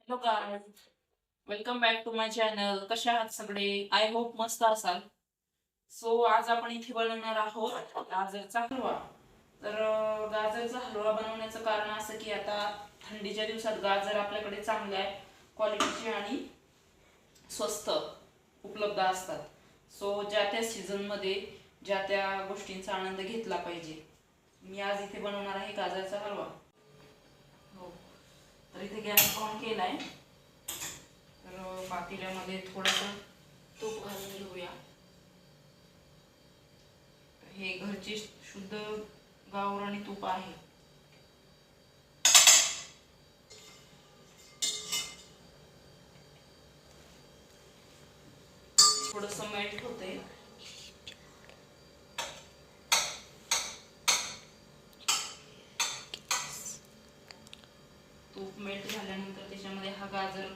Hello guys, welcome back to my channel. कशा आहात सगळे? आय होप मस्त असाल. सो आज आपण इथे बनवणार आहोत गाजरचा हलवा. तर गाजरचा हलवा बनवण्याचं कारण असं की आता थंडीच्या दिवसात गाजर आपल्याकडे चांगले आहे क्वालिटीचे आणि स्वस्त उपलब्ध असतात. सो ज्या त्या सीझनमध्ये ज्या त्या गोष्टींचा आनंद घेतला पाहिजे. मी आज इथे बनवणार आहे गाजरचा हलवा. हो, तर इथे गॅस ऑन केलाय. तर पातेल्यामध्ये थोडंसं तूप घालून घेऊया. हे घरचे शुद्ध गावरानी तूप आहे. थोडंसं मेल्ट होते. तूप मेल्ट झाल्यानंतर त्याच्यामध्ये हा गाजर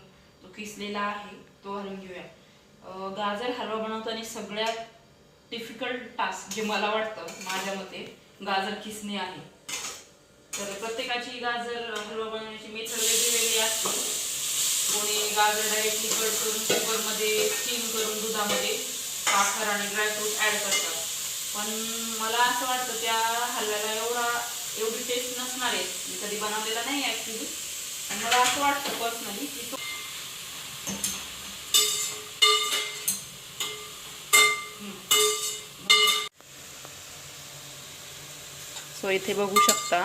जो किसलेला आहे तो घालून घेऊया. गाजर हलवा बनवताना सगळ्यात डिफिकल्ट टास्क जे मला वाटतं माझ्या मते गाजर किसणे आहे. तर प्रत्येकाची गाजर हलवा बनवण्याची मेथड वेगळी असते. कोणी गाजर डायरेक्टली कट करून कुकरमध्ये स्टीम करून दुधामध्ये साखर आणि ड्रायफ्रूट ॲड करतात. पण मला असं वाटतं त्या हलव्याला एवढी टेस्ट नसणार आहे. मी कधी बनवलेला नाही ॲक्च्युली, पण मला असं वाटतं पर्सनली की सो इथे बघू शकता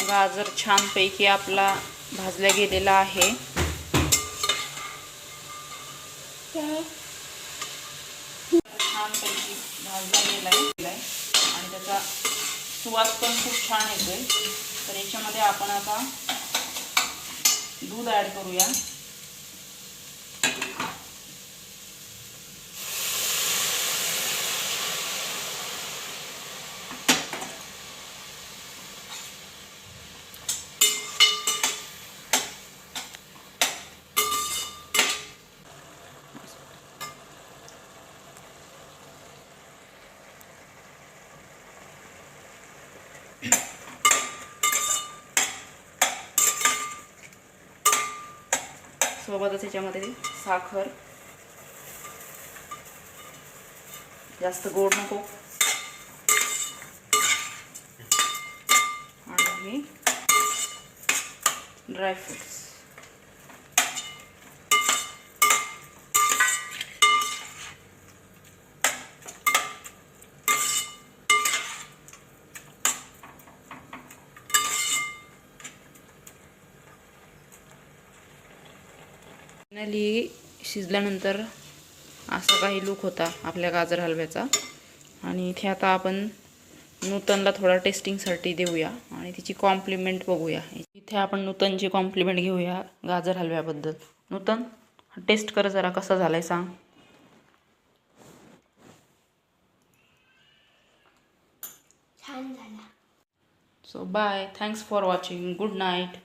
गाजर छानपैकी आपला भाजला गेलेला आहे. छानपैकी भाजला गेला आहे आणि त्याचा सुवास पण खूप छान येतोय. तर याच्यामध्ये आपण आता दूध ॲड करूया. सोबतच याच्यामध्ये साखर, जास्त गोड नको, आणि ड्रायफ्रुट्स. फायनली शिजल्यानंतर असा काही लूक होता आपल्या गाजर हलव्याचा. आणि इथे आता आपण नूतनला थोडा टेस्टिंगसाठी देऊया आणि तिची कॉम्प्लिमेंट बघूया. इथे आपण नूतनची कॉम्प्लिमेंट घेऊया गाजर हलव्याबद्दल. नूतन, टेस्ट कर जरा, कसा झालाय सांग. छान झाला. So bye, thanks for watching. Good night.